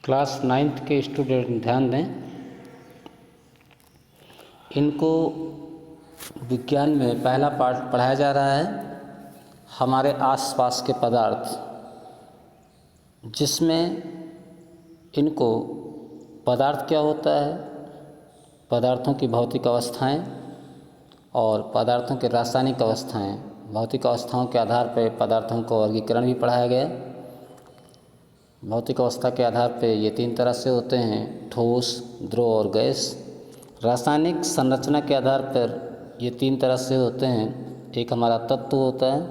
Class 9th के student ध्यान दें। इनको विज्ञान में पहला पाठ पढ़ाया जा रहा है हमारे आसपास के पदार्थ, जिसमें इनको पदार्थ क्या होता है, पदार्थों की भौतिक अवस्थाएं और पदार्थों के रासायनिक अवस्थाएं, भौतिक अवस्थाओं के आधार पर पदार्थों का वर्गीकरण भी पढ़ाया गया। भौतिक अवस्था के आधार पर ये 3 तरह से होते हैं, ठोस, द्रव और गैस। रासायनिक संरचना के आधार पर ये 3 तरह से होते हैं, एक हमारा तत्व होता है,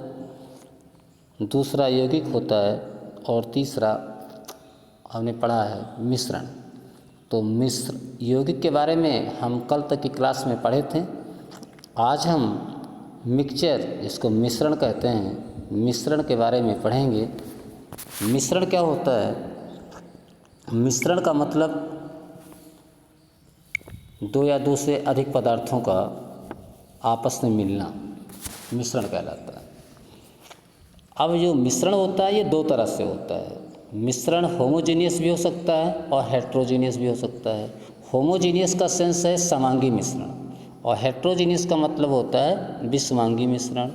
दूसरा यौगिक होता है और तीसरा हमने पढ़ा है मिश्रण। तो मिश्र यौगिक के बारे में हम कल तक की क्लास में पढ़े थे। आज हम मिक्सचर, जिसको मिश्रण कहते हैं, मिश्रण के बारे में पढ़ेंगे। मिश्रण क्या होता है? मिश्रण का मतलब 2 या 2 से अधिक पदार्थों का आपस में मिलना मिश्रण कहलाता है। अब जो मिश्रण होता है ये 2 तरह से होता है। मिश्रण होमोजीनियस भी हो सकता है और हेट्रोजीनियस भी हो सकता है। होमोजीनियस का सेंस है समांगी मिश्रण और हेट्रोजीनियस का मतलब होता है विषमांगी मिश्रण।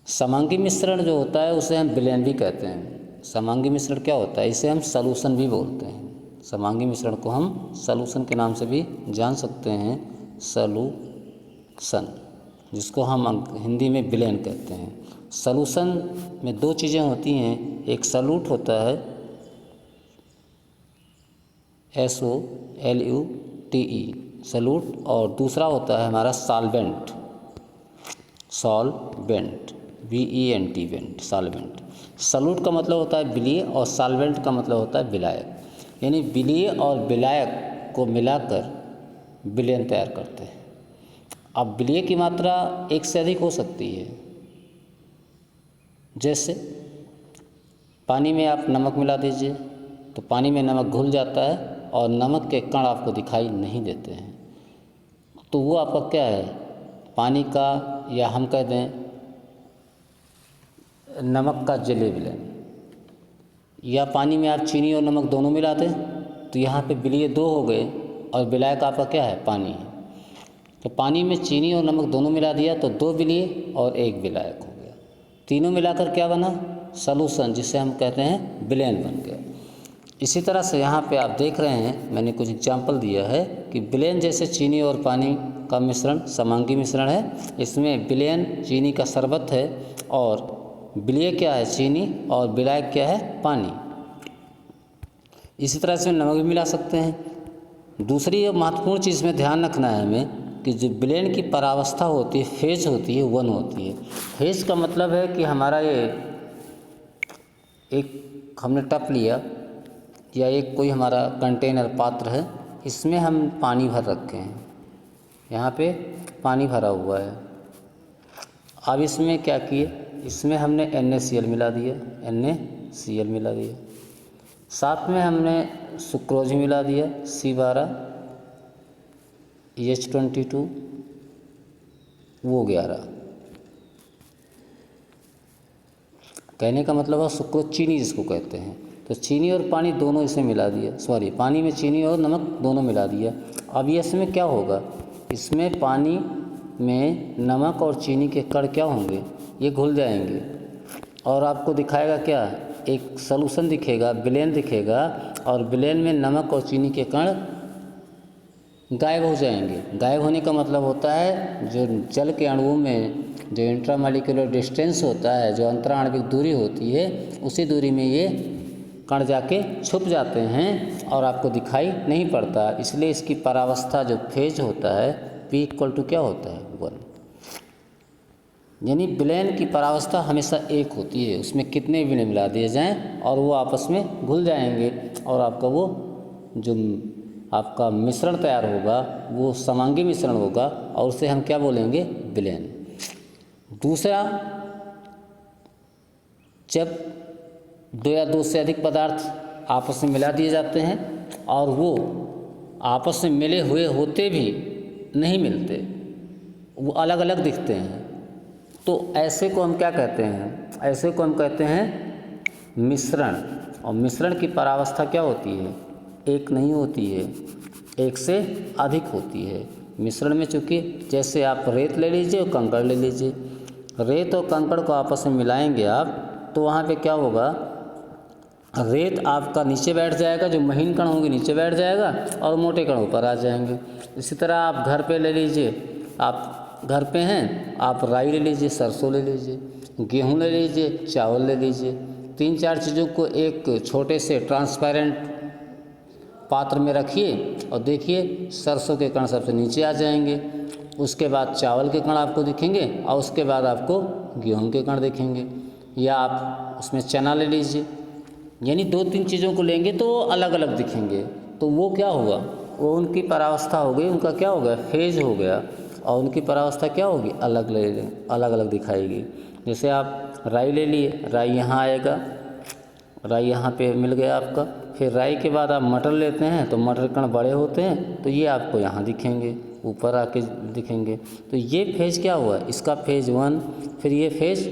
समांगी मिश्रण जो होता है उसे हम विलयन भी कहते हैं। समांगी मिश्रण क्या होता है? इसे हम सॉल्यूशन भी बोलते हैं। समांगी मिश्रण को हम सॉल्यूशन के नाम से भी जान सकते हैं, सॉल्यूशन, जिसको हम हिंदी में विलयन कहते हैं। सॉल्यूशन में 2 चीज़ें होती हैं, एक सॉल्यूट होता है SOLUTE सॉल्यूट, और दूसरा होता है हमारा solvent VENT went, solvent. Solute का मतलब होता है विलीय और सॉल्वेंट का मतलब होता है विलायक। यानी विलीय और विलायक को मिलाकर विलयन तैयार करते हैं। अब विलीय की मात्रा 1 से अधिक हो सकती है। जैसे पानी में आप नमक मिला दीजिए तो पानी में नमक घुल जाता है और नमक के कण आपको दिखाई नहीं देते हैं। तो वो आपका क्या है? पानी का, या हम कह दें नमक का जलीय विलयन। या पानी में आप चीनी और नमक दोनों मिला दें तो यहाँ पे विलीय 2 हो गए और विलायक आपका क्या है? पानी है। तो पानी में चीनी और नमक दोनों मिला दिया तो 2 विलीय और 1 विलायक हो गया। तीनों मिलाकर क्या बना? सॉल्यूशन, जिसे हम कहते हैं विलयन बन गया। इसी तरह से यहाँ पे आप देख रहे हैं, मैंने कुछ एग्जाम्पल दिया है कि विलयन जैसे चीनी और पानी का मिश्रण समांगी मिश्रण है। इसमें विलयन चीनी का शरबत है और विलीय क्या है? चीनी, और विलायक क्या है? पानी। इसी तरह से नमक भी मिला सकते हैं। दूसरी महत्वपूर्ण चीज़ में ध्यान रखना है हमें कि जो विलयन की परावस्था होती है, फेज होती है, 1 होती है। फेज का मतलब है कि हमारा ये एक हमने टप लिया या एक कोई हमारा कंटेनर पात्र है, इसमें हम पानी भर रखे हैं, यहाँ पे पानी भरा हुआ है। अब इसमें क्या किए? इसमें हमने NaCl मिला दिया, NaCl मिला दिया, साथ में हमने सुक्रोज मिला दिया, C12H22 O11। कहने का मतलब है सुक्रोज चीनी जिसको कहते हैं। तो चीनी और पानी दोनों इसमें मिला दिया, पानी में चीनी और नमक दोनों मिला दिया। अब ये इसमें क्या होगा? इसमें पानी में नमक और चीनी के कण क्या होंगे? ये घुल जाएंगे और आपको दिखाएगा क्या? एक सॉल्यूशन दिखेगा, विलयन दिखेगा, और विलयन में नमक और चीनी के कण गायब हो जाएंगे। गायब होने का मतलब होता है जो जल के अणुओं में जो इंट्रामॉलिक्यूलर डिस्टेंस होता है, जो अंतराण्विक दूरी होती है, उसी दूरी में ये कण जाके छुप जाते हैं और आपको दिखाई नहीं पड़ता। इसलिए इसकी परावस्था जो फेज होता है P = क्या होता है? 1। यानी विलयन की परावस्था हमेशा 1 होती है। उसमें कितने भी मिला दिए जाएं और वो आपस में घुल जाएंगे और आपका वो जो आपका मिश्रण तैयार होगा वो समांगी मिश्रण होगा और उसे हम क्या बोलेंगे? विलयन। दूसरा, जब 2 या 2 से अधिक पदार्थ आपस में मिला दिए जाते हैं और वो आपस में मिले हुए होते भी नहीं मिलते, वो अलग अलग दिखते हैं, तो ऐसे को हम क्या कहते हैं? ऐसे को हम कहते हैं मिश्रण, और मिश्रण की परावस्था क्या होती है? एक नहीं होती है, एक से अधिक होती है। मिश्रण में चूँकि जैसे आप रेत ले लीजिए और कंकड़ ले लीजिए, रेत और कंकड़ को आपस में मिलाएंगे आप, तो वहाँ पे क्या होगा, रेत आपका नीचे बैठ जाएगा, जो महीन कण होंगे नीचे बैठ जाएगा और मोटे कण ऊपर आ जाएंगे। इसी तरह आप घर पे ले लीजिए, आप घर पे हैं, आप राई ले लीजिए, सरसों ले लीजिए, गेहूँ ले लीजिए, चावल ले लीजिए, 3-4 चीज़ों को एक छोटे से ट्रांसपेरेंट पात्र में रखिए और देखिए सरसों के कण सबसे नीचे आ जाएंगे, उसके बाद चावल के कण आपको दिखेंगे और उसके बाद आपको गेहूं के कण दिखेंगे। या आप उसमें चना ले लीजिए, यानी 2-3 चीज़ों को लेंगे तो अलग अलग दिखेंगे। तो वो क्या हुआ, वो उनकी परावस्था हो गई, उनका क्या हो गया, फेज हो गया, और उनकी परावस्था क्या होगी, अलग अलग दिखाएगी। जैसे आप राई ले लिए, राई यहाँ आएगा, राई यहाँ पे मिल गया आपका। फिर राई के बाद आप मटर लेते हैं तो मटर कण बड़े होते हैं, तो ये आपको यहाँ दिखेंगे, ऊपर आके दिखेंगे। तो ये फेज क्या हुआ, इसका फेज 1, फिर ये फेज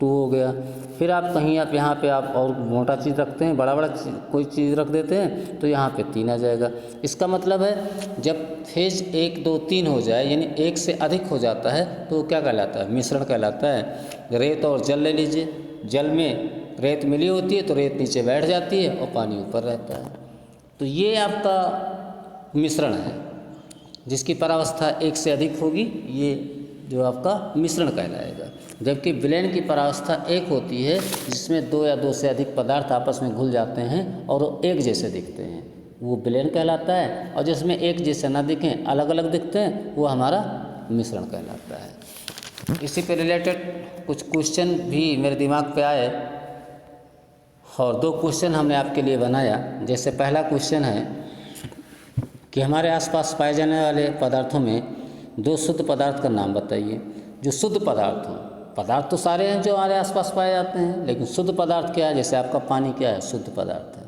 2 हो गया। फिर आप कहीं आप यहाँ पे आप और मोटा चीज़ रखते हैं, बड़ा कोई चीज़ रख देते हैं, तो यहाँ पे 3 आ जाएगा। इसका मतलब है जब फेज 1, 2, 3 हो जाए, यानी 1 से अधिक हो जाता है, तो वो क्या कहलाता है, मिश्रण कहलाता है। रेत और जल ले लीजिए, जल में रेत मिली होती है तो रेत नीचे बैठ जाती है और पानी ऊपर रहता है। तो ये आपका मिश्रण है, जिसकी परावस्था 1 से अधिक होगी, ये जो आपका मिश्रण कहलाएगा। जबकि विलयन की परावस्था 1 होती है, जिसमें 2 या 2 से अधिक पदार्थ आपस में घुल जाते हैं और वो एक जैसे दिखते हैं, वो विलयन कहलाता है। और जिसमें एक जैसे ना दिखें, अलग अलग दिखते हैं, वो हमारा मिश्रण कहलाता है। इसी पे रिलेटेड कुछ क्वेश्चन भी मेरे दिमाग पे आए और 2 क्वेश्चन हमने आपके लिए बनाया। जैसे पहला क्वेश्चन है कि हमारे आसपास पाए जाने वाले पदार्थों में 2 शुद्ध पदार्थ का नाम बताइए। जो शुद्ध पदार्थ हो, पदार्थ तो सारे हैं जो हमारे आसपास पाए जाते हैं, लेकिन शुद्ध पदार्थ क्या है? जैसे आपका पानी क्या है, शुद्ध पदार्थ है।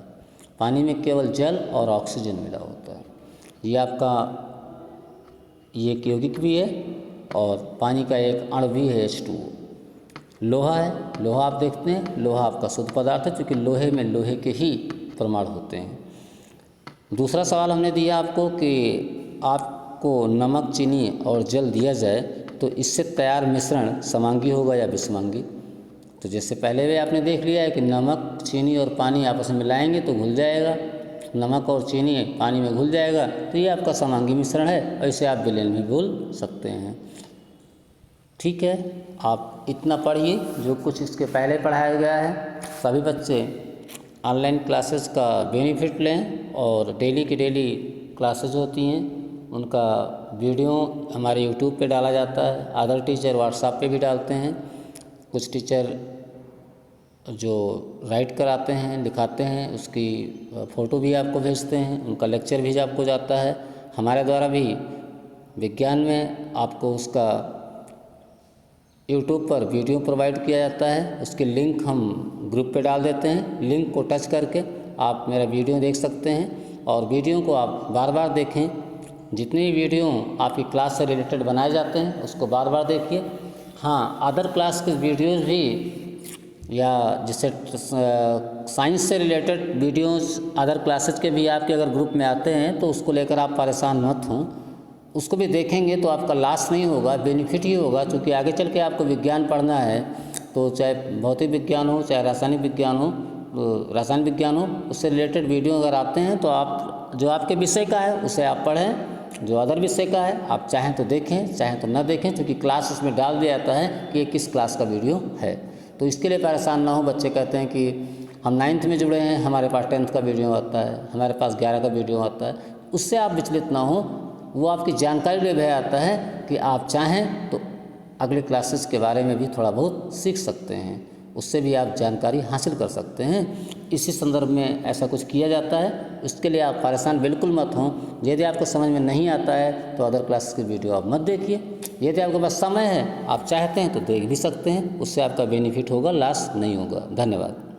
पानी में केवल जल और ऑक्सीजन मिला होता है। ये आपका ये यौगिक भी है और पानी का एक अणु भी है, H2O। लोहा है, लोहा आप देखते हैं, लोहा आपका शुद्ध पदार्थ है, क्योंकि लोहे में लोहे के ही परमाणु होते हैं। दूसरा सवाल हमने दिया आपको कि आपको नमक, चीनी और जल दिया जाए तो इससे तैयार मिश्रण समांगी होगा या विषमांगी। तो जैसे पहले भी आपने देख लिया है कि नमक, चीनी और पानी आपस में मिलाएंगे तो घुल जाएगा, नमक और चीनी पानी में घुल जाएगा, तो ये आपका समांगी मिश्रण है। और इसे आप विलयन भी बोल सकते हैं। ठीक है, आप इतना पढ़िए जो कुछ इसके पहले पढ़ाया गया है। सभी बच्चे ऑनलाइन क्लासेस का बेनिफिट लें और डेली की डेली क्लासेस होती हैं, उनका वीडियो हमारे यूट्यूब पे डाला जाता है। अदर टीचर व्हाट्सएप पे भी डालते हैं। कुछ टीचर जो राइट कराते हैं, लिखाते हैं, उसकी फ़ोटो भी आपको भेजते हैं, उनका लेक्चर भी आपको जाता है। हमारे द्वारा भी विज्ञान में आपको उसका यूट्यूब पर वीडियो प्रोवाइड किया जाता है। उसके लिंक हम ग्रुप पे डाल देते हैं। लिंक को टच करके आप मेरा वीडियो देख सकते हैं और वीडियो को आप बार बार देखें। जितनी वीडियो आपकी क्लास से रिलेटेड बनाए जाते हैं उसको बार बार देखिए। हाँ, अदर क्लास के वीडियोज़ भी या जैसे साइंस से रिलेटेड वीडियोज़ अदर क्लासेज के भी आपके अगर ग्रुप में आते हैं तो उसको लेकर आप परेशान मत हों, उसको भी देखेंगे तो आपका लॉस नहीं होगा, बेनिफिट ही होगा। क्योंकि आगे चल के आपको विज्ञान पढ़ना है, तो चाहे भौतिक विज्ञान हो, चाहे रासायनिक विज्ञान हो, रासायनिक विज्ञान हो, उससे रिलेटेड वीडियो अगर आते हैं तो आप जो आपके विषय का है उसे आप पढ़ें, जो अदर विषय का है आप चाहें तो देखें, चाहें तो न देखें, क्योंकि क्लास उसमें डाल दिया जाता है कि ये किस क्लास का वीडियो है। तो इसके लिए परेशान ना हो। बच्चे कहते हैं कि हम 9th में जुड़े हैं, हमारे पास 10th का वीडियो आता है, हमारे पास 11 का वीडियो आता है, उससे आप विचलित ना हो। वो आपकी जानकारी लिए भय आता है कि आप चाहें तो अगले क्लासेस के बारे में भी थोड़ा बहुत सीख सकते हैं, उससे भी आप जानकारी हासिल कर सकते हैं। इसी संदर्भ में ऐसा कुछ किया जाता है। उसके लिए आप परेशान बिल्कुल मत हों। यदि आपको समझ में नहीं आता है तो अदर क्लासेस की वीडियो आप मत देखिए। यदि आपके पास समय है, आप चाहते हैं तो देख भी सकते हैं, उससे आपका बेनिफिट होगा, लॉस नहीं होगा। धन्यवाद।